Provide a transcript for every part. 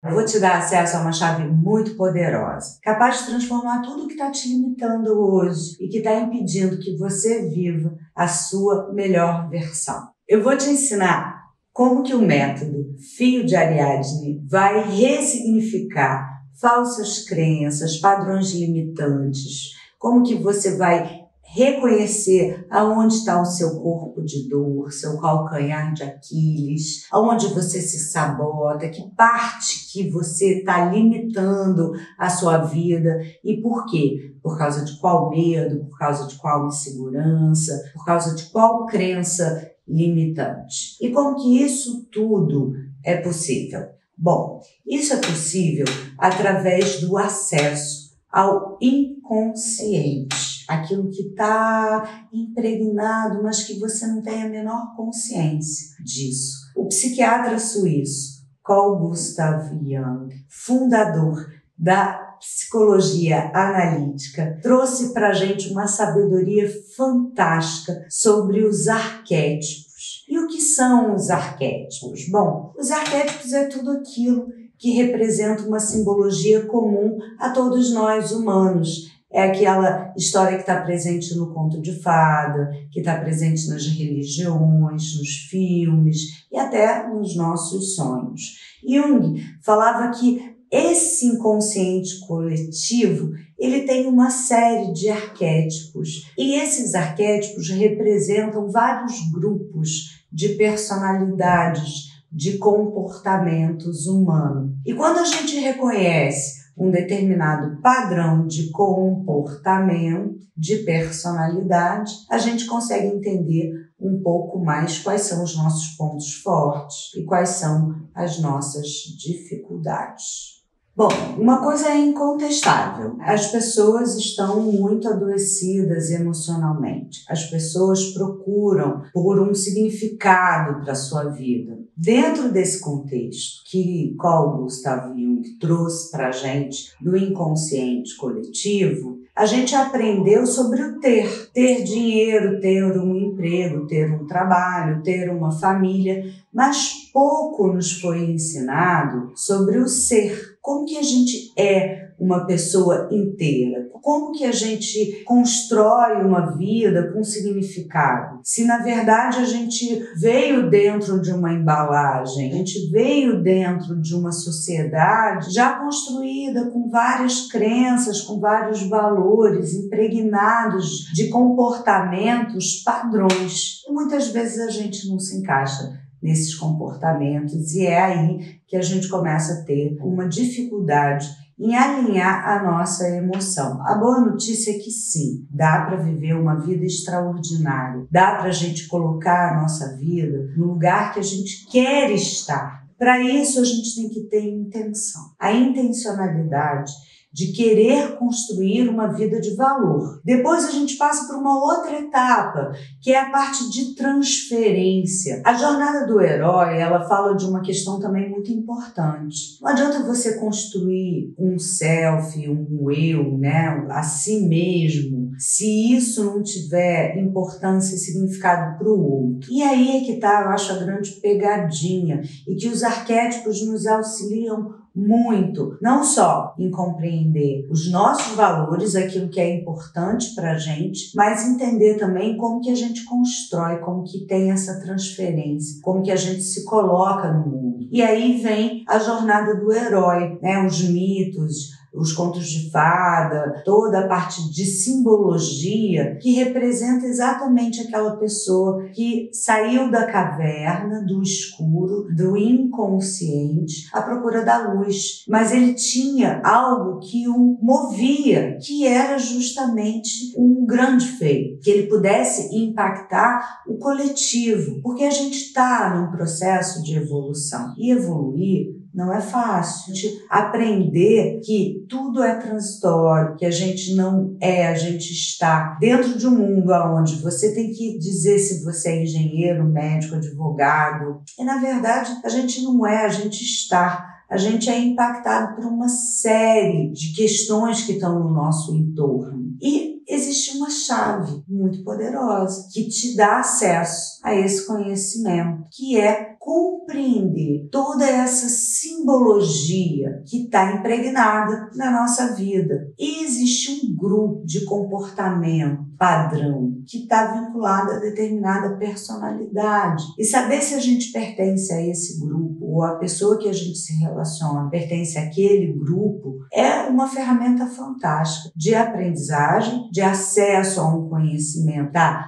Eu vou te dar acesso a uma chave muito poderosa, capaz de transformar tudo que está te limitando hoje e que está impedindo que você viva a sua melhor versão. Eu vou te ensinar como que o método Fio de Ariadne vai ressignificar falsas crenças, padrões limitantes, como que você vai reconhecer aonde está o seu corpo de dor, seu calcanhar de Aquiles, aonde você se sabota, que parte que você está limitando a sua vida e por quê? Por causa de qual medo, por causa de qual insegurança, por causa de qual crença limitante. E como que isso tudo é possível? Bom, isso é possível através do acesso ao inconsciente, aquilo que está impregnado, mas que você não tem a menor consciência disso. O psiquiatra suíço Carl Gustav Jung, fundador da psicologia analítica, trouxe para a gente uma sabedoria fantástica sobre os arquétipos. E o que são os arquétipos? Bom, os arquétipos é tudo aquilo que representa uma simbologia comum a todos nós humanos. É aquela história que está presente no conto de fada, que está presente nas religiões, nos filmes e até nos nossos sonhos. Jung falava que esse inconsciente coletivo, ele tem uma série de arquétipos e esses arquétipos representam vários grupos de personalidades, de comportamentos humanos. E quando a gente reconhece um determinado padrão de comportamento, de personalidade, a gente consegue entender um pouco mais quais são os nossos pontos fortes e quais são as nossas dificuldades. Bom, uma coisa é incontestável, as pessoas estão muito adoecidas emocionalmente, as pessoas procuram por um significado para a sua vida. Dentro desse contexto que Carl Gustav Jung trouxe para a gente do inconsciente coletivo, a gente aprendeu sobre o ter dinheiro, ter um emprego, ter um trabalho, ter uma família, mas pouco nos foi ensinado sobre o ser. Como que a gente é uma pessoa inteira? Como que a gente constrói uma vida com significado? Se na verdade a gente veio dentro de uma embalagem, a gente veio dentro de uma sociedade já construída com várias crenças, com vários valores impregnados de comportamentos, padrões. E muitas vezes a gente não se encaixa nesses comportamentos e é aí que a gente começa a ter uma dificuldade em alinhar a nossa emoção. A boa notícia é que sim, dá para viver uma vida extraordinária, dá para a gente colocar a nossa vida no lugar que a gente quer estar. Para isso a gente tem que ter intenção. A intencionalidade de querer construir uma vida de valor. Depois a gente passa por uma outra etapa, que é a parte de transferência. A jornada do herói, ela fala de uma questão também muito importante. Não adianta você construir um self, um eu, né, a si mesmo, se isso não tiver importância e significado para o outro. E aí é que está, eu acho, a grande pegadinha, e que os arquétipos nos auxiliam muito, não só em compreender os nossos valores, aquilo que é importante para a gente, mas entender também como que a gente constrói, como que tem essa transferência, como que a gente se coloca no mundo. E aí vem a jornada do herói, né? Os mitos, os contos de fada, toda a parte de simbologia que representa exatamente aquela pessoa que saiu da caverna, do escuro, do inconsciente, à procura da luz. Mas ele tinha algo que o movia, que era justamente um grande feito, que ele pudesse impactar o coletivo, porque a gente está num processo de evolução. E evoluir não é fácil. A gente aprender que tudo é transitório, que a gente não é, a gente está dentro de um mundo onde você tem que dizer se você é engenheiro, médico, advogado. E na verdade a gente não é, a gente está. A gente é impactado por uma série de questões que estão no nosso entorno. E existe uma chave muito poderosa que te dá acesso a esse conhecimento, que é compreender toda essa simbologia que está impregnada na nossa vida. E existe um grupo de comportamento padrão que está vinculado a determinada personalidade. E saber se a gente pertence a esse grupo ou a pessoa que a gente se relaciona pertence àquele grupo é uma ferramenta fantástica de aprendizagem, de acesso a um conhecimento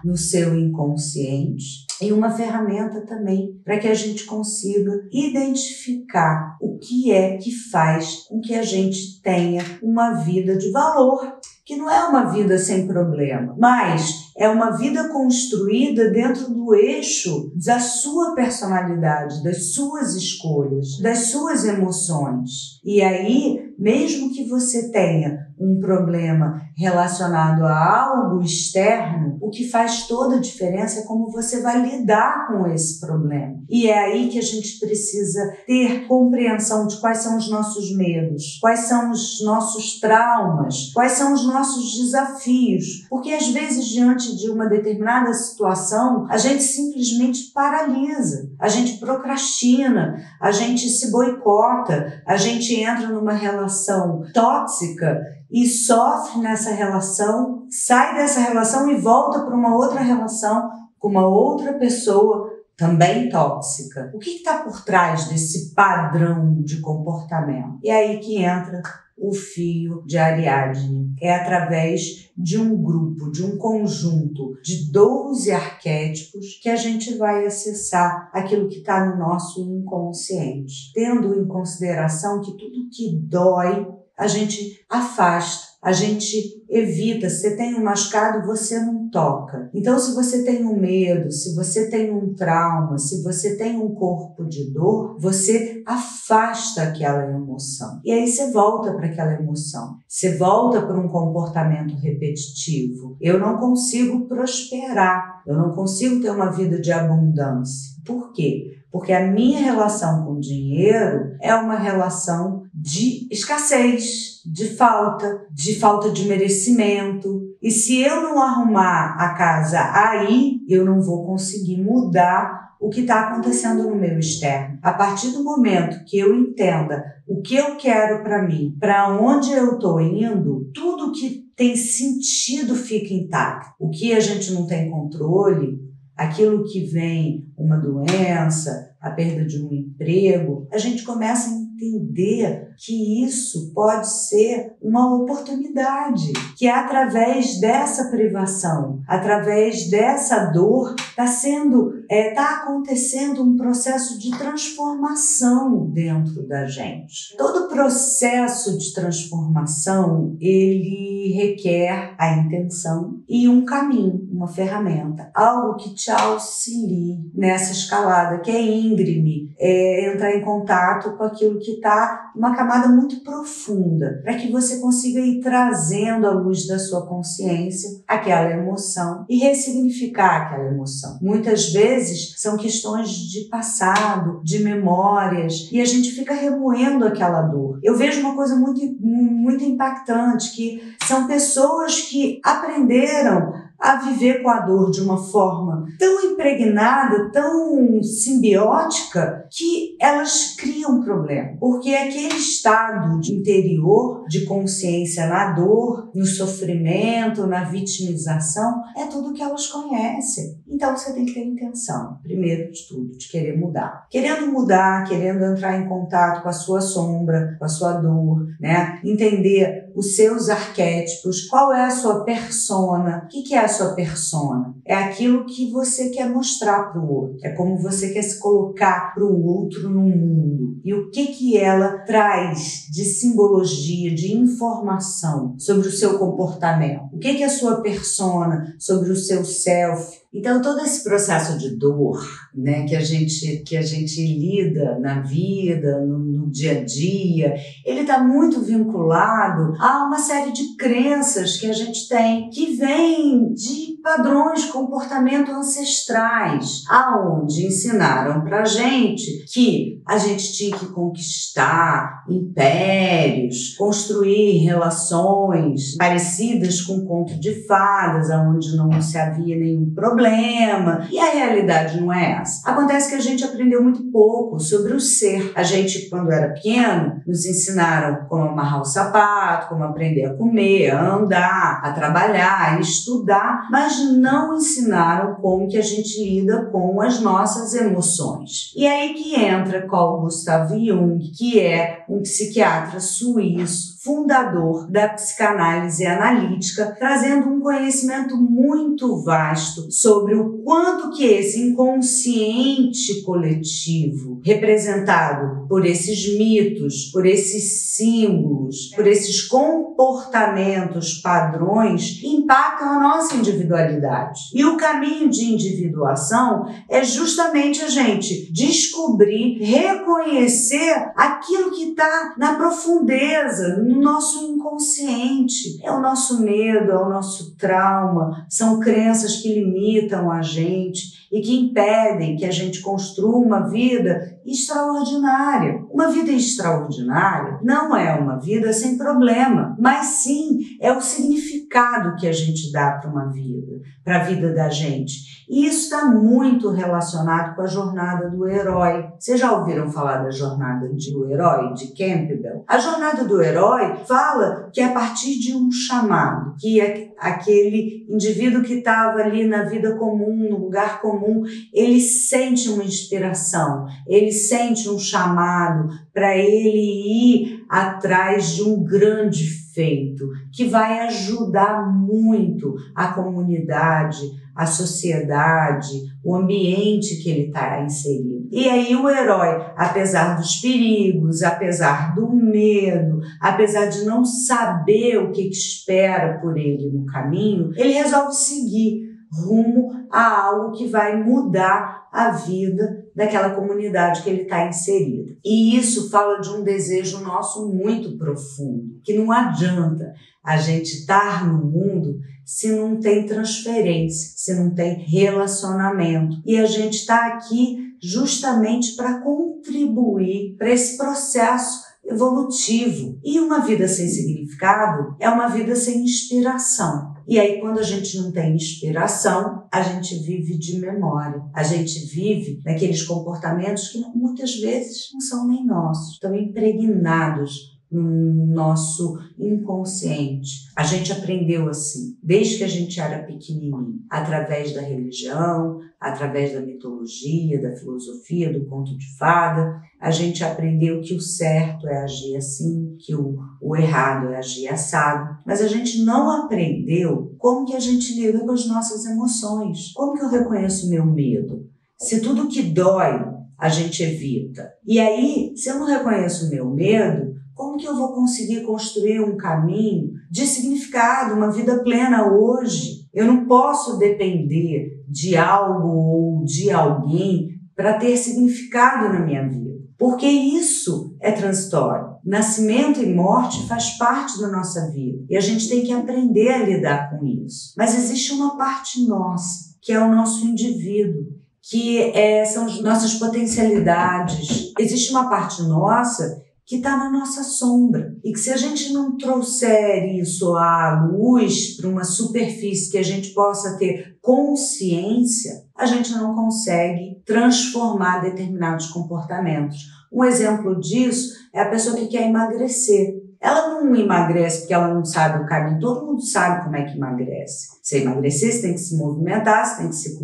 no seu inconsciente e uma ferramenta também para que a gente consiga identificar o que é que faz com que a gente tenha uma vida de valor, que não é uma vida sem problema, mas é uma vida construída dentro do eixo da sua personalidade, das suas escolhas, das suas emoções. E aí, mesmo que você tenha um problema relacionado a algo externo, o que faz toda a diferença é como você vai lidar com esse problema. E é aí que a gente precisa ter compreensão de quais são os nossos medos, quais são os nossos traumas, quais são os nossos desafios. Porque às vezes, diante de uma determinada situação, a gente simplesmente paralisa, a gente procrastina, a gente se boicota, a gente entra numa relação tóxica e sofre nessa relação, sai dessa relação e volta para uma outra relação com uma outra pessoa também tóxica. O que está por trás desse padrão de comportamento? E aí que entra o fio de Ariadne. É através de um grupo, de um conjunto de 12 arquétipos que a gente vai acessar aquilo que está no nosso inconsciente, tendo em consideração que tudo que dói a gente afasta, a gente evita. Se você tem um machucado, você não toca. Então, se você tem um medo, se você tem um trauma, se você tem um corpo de dor, você afasta aquela emoção. E aí você volta para aquela emoção. Você volta para um comportamento repetitivo. Eu não consigo prosperar. Eu não consigo ter uma vida de abundância. Por quê? Porque a minha relação com o dinheiro é uma relação de escassez, de falta de merecimento. E se eu não arrumar a casa aí, eu não vou conseguir mudar o que está acontecendo no meu externo. A partir do momento que eu entenda o que eu quero para mim, para onde eu estou indo, tudo que tem sentido fica intacto. O que a gente não tem controle, aquilo que vem, uma doença, a perda de um emprego, a gente começa a entender que isso pode ser uma oportunidade, que através dessa privação, através dessa dor, está acontecendo um processo de transformação dentro da gente. Todo processo de transformação, ele requer a intenção e um caminho, uma ferramenta, algo que te auxilie nessa escalada, que é íngreme, entrar em contato com aquilo que está numa camada muito profunda, para que você consiga ir trazendo à luz da sua consciência aquela emoção e ressignificar aquela emoção. Muitas vezes são questões de passado, de memórias, e a gente fica remoendo aquela dor. Eu vejo uma coisa muito impactante, que são pessoas que aprenderam a viver com a dor de uma forma tão impregnada, tão simbiótica, que elas criam um problema. Porque aquele estado de interior, de consciência na dor, no sofrimento, na vitimização, é tudo que elas conhecem. Então você tem que ter intenção, primeiro de tudo, de querer mudar. Querendo mudar, querendo entrar em contato com a sua sombra, com a sua dor, né? Entender os seus arquétipos, qual é a sua persona. O que é a sua persona? É aquilo que você quer mostrar para o outro. É como você quer se colocar para o outro no mundo. E o que ela traz de simbologia, de informação sobre o seu comportamento. O que é a sua persona sobre o seu self. Então, todo esse processo de dor, né, que a gente lida na vida, no dia a dia, ele está muito vinculado a uma série de crenças que a gente tem, que vem de padrões de comportamento ancestrais, aonde ensinaram pra gente que a gente tinha que conquistar impérios, construir relações parecidas com conto de fadas, aonde não se havia nenhum problema. E a realidade não é essa. Acontece que a gente aprendeu muito pouco sobre o ser. A gente, quando era pequeno, nos ensinaram como amarrar o sapato, como aprender a comer, a andar, a trabalhar, a estudar, mas não ensinaram como que a gente lida com as nossas emoções. E aí que entra Carl Gustav Jung, que é um psiquiatra suíço, fundador da psicanálise analítica, trazendo um conhecimento muito vasto sobre o quanto que esse inconsciente coletivo, representado por esses mitos, por esses símbolos, por esses comportamentos padrões, impactam a nossa individualidade. E o caminho de individuação é justamente a gente descobrir, reconhecer aquilo que está na profundeza, no nosso inconsciente. É o nosso medo, é o nosso trauma, são crenças que limitam a gente e que impedem que a gente construa uma vida extraordinária. Uma vida extraordinária não é uma vida sem problema, mas sim é o significado que a gente dá para uma vida, para a vida da gente. E isso está muito relacionado com a jornada do herói. Vocês já ouviram falar da jornada do herói, de Campbell? A jornada do herói fala que é a partir de um chamado, que é aquele indivíduo que estava ali na vida comum, no lugar comum, ele sente uma inspiração, ele sente um chamado para ele ir atrás de um grande feito que vai ajudar muito a comunidade, a sociedade, o ambiente que ele está inserido. E aí o herói, apesar dos perigos, apesar do medo, apesar de não saber o que espera por ele no caminho, ele resolve seguir rumo a algo que vai mudar a vida daquela comunidade que ele está inserido. E isso fala de um desejo nosso muito profundo, que não adianta a gente estar no mundo se não tem transferência, se não tem relacionamento. E a gente está aqui justamente para contribuir para esse processo evolutivo. E uma vida sem significado é uma vida sem inspiração. E aí, quando a gente não tem inspiração, a gente vive de memória. A gente vive naqueles comportamentos que muitas vezes não são nem nossos, estão impregnados no nosso inconsciente. A gente aprendeu assim, desde que a gente era pequenininho, através da religião, através da mitologia, da filosofia, do conto de fada. A gente aprendeu que o certo é agir assim, que o errado é agir assado, mas a gente não aprendeu como que a gente lida com as nossas emoções. Como que eu reconheço o meu medo? Se tudo que dói a gente evita. E aí, se eu não reconheço o meu medo, como que eu vou conseguir construir um caminho de significado, uma vida plena hoje? Eu não posso depender de algo ou de alguém para ter significado na minha vida, porque isso é transitório. Nascimento e morte faz parte da nossa vida e a gente tem que aprender a lidar com isso. Mas existe uma parte nossa, que é o nosso indivíduo, que são as nossas potencialidades. Existe uma parte nossa que está na nossa sombra. E que se a gente não trouxer isso à luz, para uma superfície que a gente possa ter consciência, a gente não consegue transformar determinados comportamentos. Um exemplo disso é a pessoa que quer emagrecer. Ela não emagrece porque ela não sabe o caminho. Todo mundo sabe como é que emagrece. Você emagrecer, você tem que se movimentar, você tem que se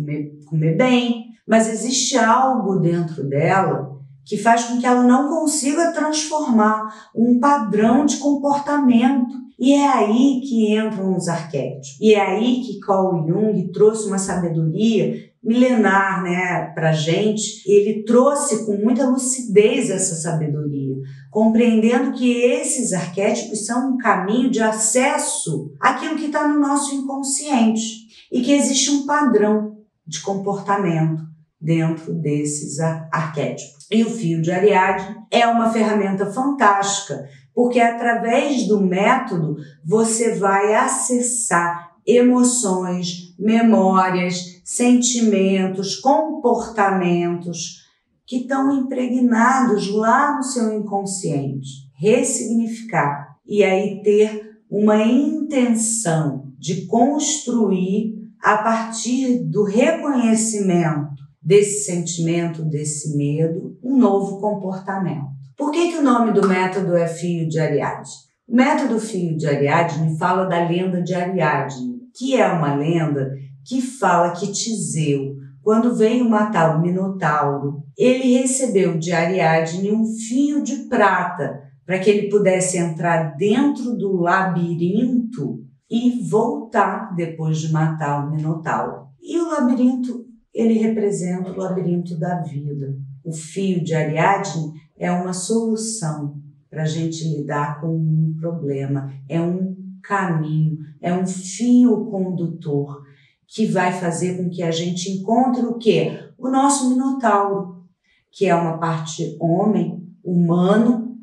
comer bem. Mas existe algo dentro dela que faz com que ela não consiga transformar um padrão de comportamento. E é aí que entram os arquétipos. E é aí que Carl Jung trouxe uma sabedoria milenar, pra gente. Ele trouxe com muita lucidez essa sabedoria, compreendendo que esses arquétipos são um caminho de acesso àquilo que está no nosso inconsciente e que existe um padrão de comportamento dentro desses arquétipos. E o fio de Ariadne é uma ferramenta fantástica, porque através do método você vai acessar emoções, memórias, sentimentos, comportamentos que estão impregnados lá no seu inconsciente. Ressignificar e aí ter uma intenção de construir a partir do reconhecimento desse sentimento, desse medo, um novo comportamento. Por que o nome do método é Fio de Ariadne? O método Fio de Ariadne fala da lenda de Ariadne, que é uma lenda que fala que Teseu, quando veio matar o Minotauro, ele recebeu de Ariadne um fio de prata para que ele pudesse entrar dentro do labirinto e voltar depois de matar o Minotauro. E o labirinto, ele representa o labirinto da vida. O fio de Ariadne é uma solução para a gente lidar com um problema, é um caminho, é um fio condutor que vai fazer com que a gente encontre o quê? O nosso Minotauro, que é uma parte homem, humano,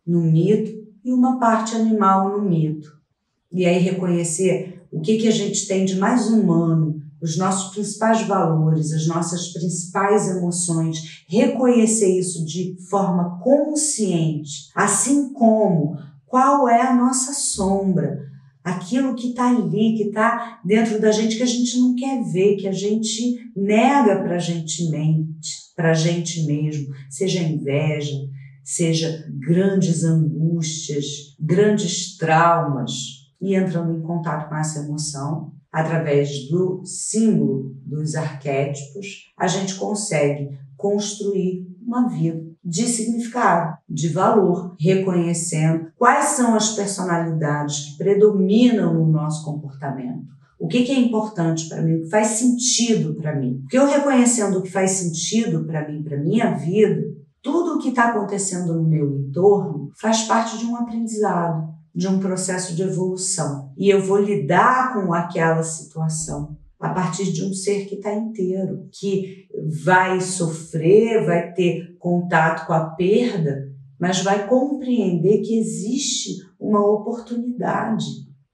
no mito, e uma parte animal no mito. E aí reconhecer o que a gente tem de mais humano, os nossos principais valores, as nossas principais emoções, reconhecer isso de forma consciente, assim como qual é a nossa sombra, aquilo que está ali, que está dentro da gente, que a gente não quer ver, que a gente nega para a gente mesmo, seja inveja, seja grandes angústias, grandes traumas, e entrando em contato com essa emoção, através do símbolo dos arquétipos, a gente consegue construir uma vida de significado, de valor, reconhecendo quais são as personalidades que predominam no nosso comportamento. O que é importante para mim, o que faz sentido para mim. Porque eu reconhecendo o que faz sentido para mim, para minha vida, tudo o que está acontecendo no meu entorno faz parte de um aprendizado, de um processo de evolução. E eu vou lidar com aquela situação a partir de um ser que está inteiro, que vai sofrer, vai ter contato com a perda, mas vai compreender que existe uma oportunidade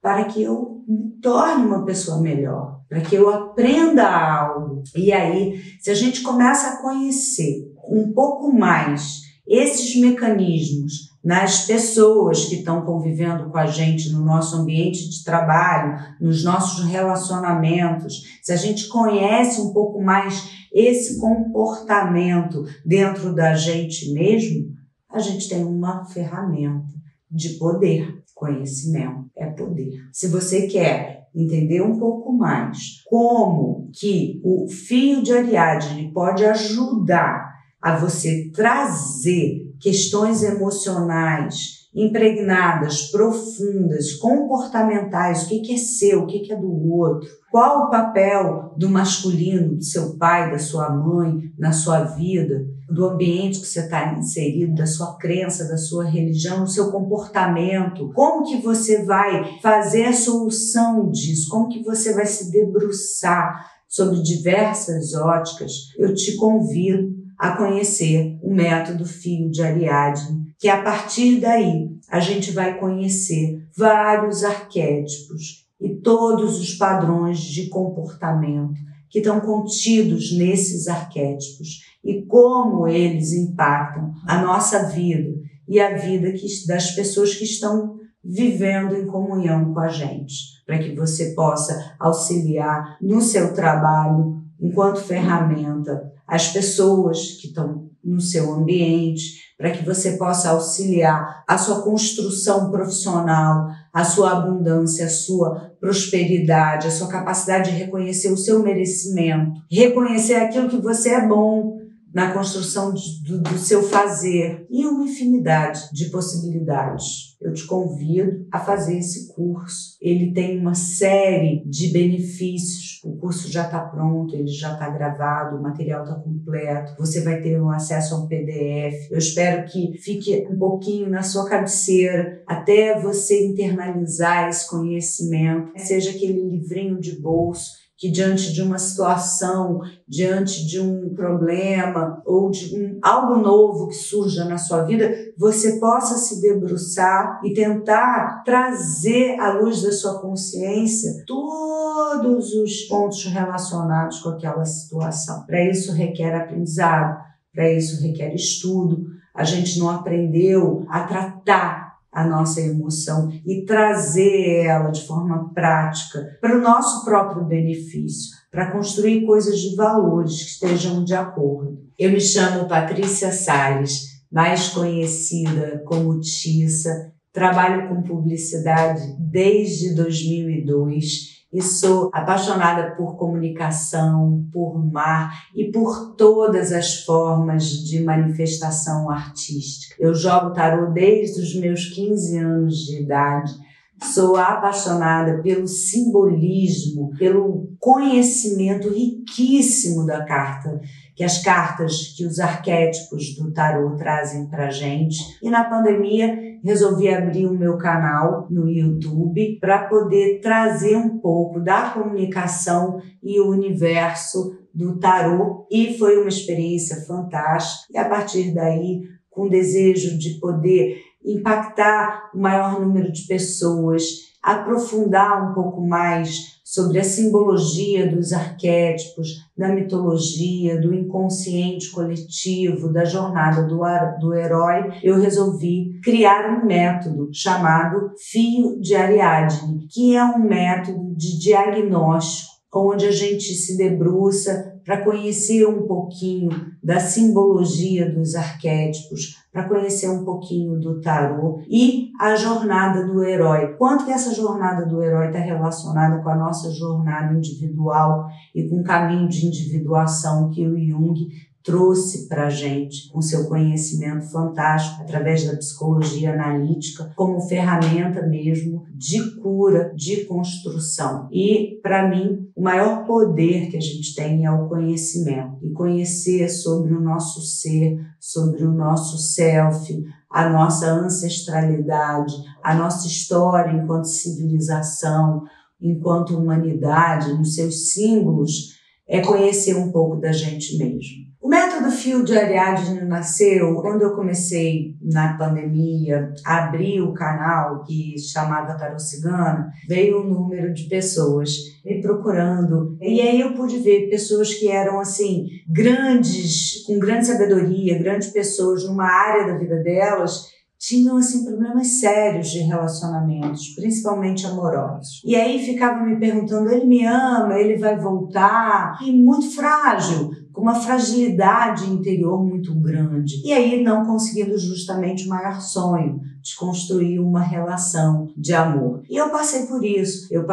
para que eu me torne uma pessoa melhor, para que eu aprenda algo. E aí, se a gente começa a conhecer um pouco mais esses mecanismos nas pessoas que estão convivendo com a gente no nosso ambiente de trabalho, nos nossos relacionamentos, se a gente conhece um pouco mais esse comportamento dentro da gente mesmo, a gente tem uma ferramenta de poder. Conhecimento é poder. Se você quer entender um pouco mais como que o fio de Ariadne pode ajudar a você trazer questões emocionais impregnadas, profundas, comportamentais, o que é seu, o que é do outro, qual o papel do masculino, do seu pai, da sua mãe, na sua vida, do ambiente que você está inserido, da sua crença, da sua religião, do seu comportamento, como que você vai fazer a solução disso, como que você vai se debruçar sobre diversas óticas. Eu te convido a conhecer o método Fio de Ariadne, que a partir daí a gente vai conhecer vários arquétipos e todos os padrões de comportamento que estão contidos nesses arquétipos e como eles impactam a nossa vida e a vida das pessoas que estão vivendo em comunhão com a gente, para que você possa auxiliar no seu trabalho enquanto ferramenta as pessoas que estão no seu ambiente, para que você possa auxiliar a sua construção profissional, a sua abundância, a sua prosperidade, a sua capacidade de reconhecer o seu merecimento, reconhecer aquilo que você é bom na construção do seu fazer e uma infinidade de possibilidades. Eu te convido a fazer esse curso. Ele tem uma série de benefícios. O curso já está pronto, ele já está gravado, o material está completo. Você vai ter um acesso a um PDF. Eu espero que fique um pouquinho na sua cabeceira até você internalizar esse conhecimento. Seja aquele livrinho de bolso que diante de uma situação, diante de um problema ou de algo novo que surja na sua vida, você possa se debruçar e tentar trazer à luz da sua consciência todos os pontos relacionados com aquela situação. Para isso requer aprendizado, para isso requer estudo. A gente não aprendeu a tratar a nossa emoção e trazer ela de forma prática para o nosso próprio benefício, para construir coisas de valores que estejam de acordo. Eu me chamo Patrícia Salles, mais conhecida como Tissa, trabalho com publicidade desde 2002 e sou apaixonada por comunicação, por mar e por todas as formas de manifestação artística. Eu jogo tarô desde os meus 15 anos de idade. Sou apaixonada pelo simbolismo, pelo conhecimento riquíssimo da carta, que as cartas, que os arquétipos do tarô trazem pra gente. E na pandemia resolvi abrir o meu canal no YouTube para poder trazer um pouco da comunicação e o universo do tarô. E foi uma experiência fantástica. E a partir daí, com o desejo de poder impactar o maior número de pessoas, aprofundar um pouco mais sobre a simbologia dos arquétipos, da mitologia, do inconsciente coletivo, da jornada do herói, eu resolvi criar um método chamado Fio de Ariadne, que é um método de diagnóstico, onde a gente se debruça para conhecer um pouquinho da simbologia dos arquétipos, para conhecer um pouquinho do tarô e a jornada do herói. Quanto que essa jornada do herói está relacionada com a nossa jornada individual e com o caminho de individuação que o Jung trouxe para a gente, com seu conhecimento fantástico, através da psicologia analítica, como ferramenta mesmo de cura, de construção. E, para mim, o maior poder que a gente tem é o conhecimento. E conhecer sobre o nosso ser, sobre o nosso self, a nossa ancestralidade, a nossa história enquanto civilização, enquanto humanidade, nos seus símbolos, é conhecer um pouco da gente mesmo. O método Fio de Ariadne nasceu quando eu comecei na pandemia a abrir o canal que chamava Tarô Cigano. Veio um número de pessoas me procurando e aí eu pude ver pessoas que eram assim grandes, com grande sabedoria, grandes pessoas numa área da vida delas, tinham assim problemas sérios de relacionamentos, principalmente amorosos. E aí ficava me perguntando, ele me ama, ele vai voltar? E muito frágil, com uma fragilidade interior muito grande. E aí não conseguindo justamente o maior sonho, de construir uma relação de amor. E eu passei por isso. Eu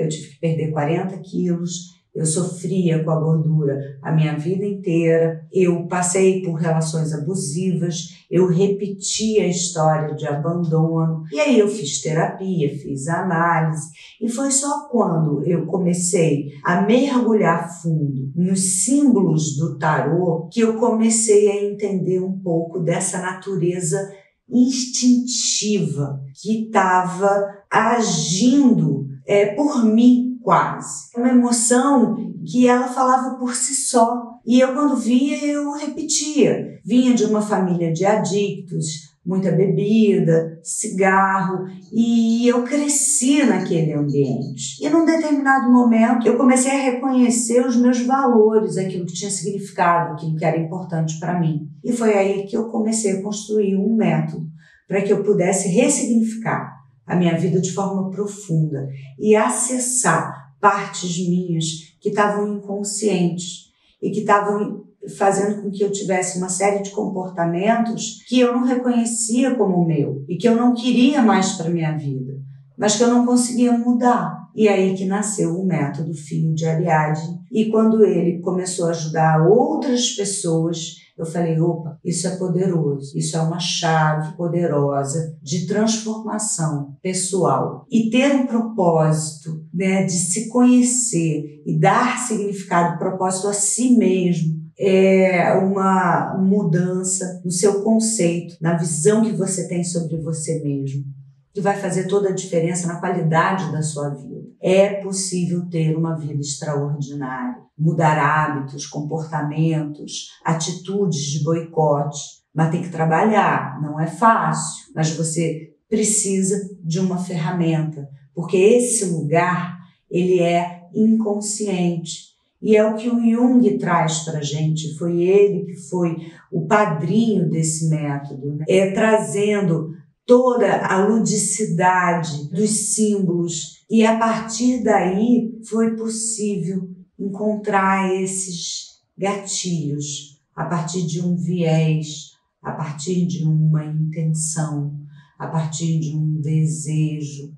tive que perder 40 quilos, eu sofria com a gordura a minha vida inteira, eu passei por relações abusivas, eu repeti a história de abandono, e aí eu fiz terapia, fiz análise, e foi só quando eu comecei a mergulhar fundo nos símbolos do tarô que eu comecei a entender um pouco dessa natureza instintiva que estava agindo por mim, quase. Uma emoção que ela falava por si só. E eu, quando via, eu repetia. Vinha de uma família de adictos, muita bebida, cigarro, e eu cresci naquele ambiente. E num determinado momento, eu comecei a reconhecer os meus valores, aquilo que tinha significado, aquilo que era importante para mim. E foi aí que eu comecei a construir um método para que eu pudesse ressignificar a minha vida de forma profunda e acessar partes minhas que estavam inconscientes e que estavam fazendo com que eu tivesse uma série de comportamentos que eu não reconhecia como meu e que eu não queria mais para minha vida, mas que eu não conseguia mudar. E aí que nasceu o método Fio de Ariadne. E quando ele começou a ajudar outras pessoas, eu falei, opa, isso é poderoso, isso é uma chave poderosa de transformação pessoal. E ter um propósito, né, de se conhecer e dar significado, propósito a si mesmo, é uma mudança no seu conceito, na visão que você tem sobre você mesmo. que vai fazer toda a diferença na qualidade da sua vida. É possível ter uma vida extraordinária, mudar hábitos, comportamentos, atitudes de boicote, mas tem que trabalhar, não é fácil, mas você precisa de uma ferramenta, porque esse lugar, ele é inconsciente. E é o que o Jung traz para a gente, foi ele que foi o padrinho desse método, né? Trazendo toda a ludicidade dos símbolos, e a partir daí foi possível encontrar esses gatilhos, a partir de um viés, a partir de uma intenção, a partir de um desejo.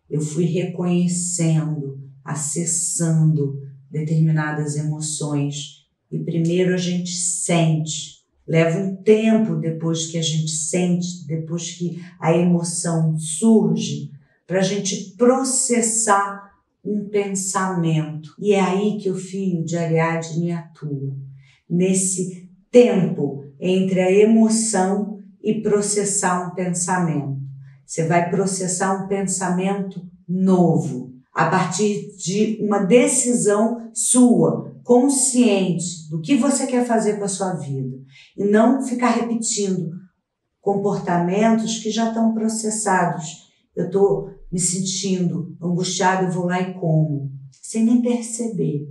Eu fui reconhecendo, acessando determinadas emoções. E primeiro a gente sente, leva um tempo depois que a gente sente, depois que a emoção surge, para a gente processar um pensamento. E é aí que o fio de Ariadne atua, nesse tempo entre a emoção e processar um pensamento. Você vai processar um pensamento novo, a partir de uma decisão sua, consciente do que você quer fazer com a sua vida. E não ficar repetindo comportamentos que já estão processados. Eu estou me sentindo angustiado, eu vou lá e como, sem nem perceber.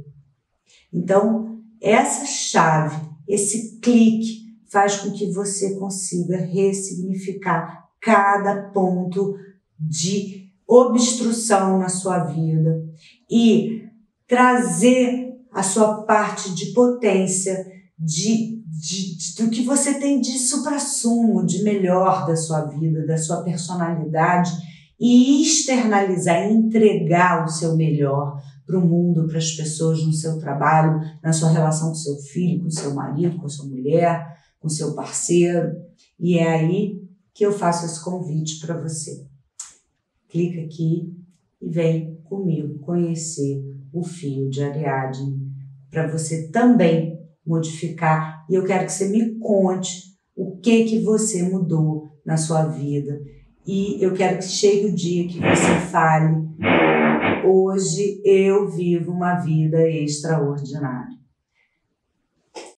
Então, essa chave, esse clique, faz com que você consiga ressignificar cada ponto de obstrução na sua vida e trazer a sua parte de potência, do que você tem de suprassumo, de melhor da sua vida, da sua personalidade, e externalizar, entregar o seu melhor para o mundo, para as pessoas, no seu trabalho, na sua relação com seu filho, com seu marido, com sua mulher, com seu parceiro. E é aí que eu faço esse convite para você. Clica aqui e vem comigo conhecer o fio de Ariadne, para você também modificar. E eu quero que você me conte o que você mudou na sua vida. E eu quero que chegue o dia que você fale: hoje eu vivo uma vida extraordinária.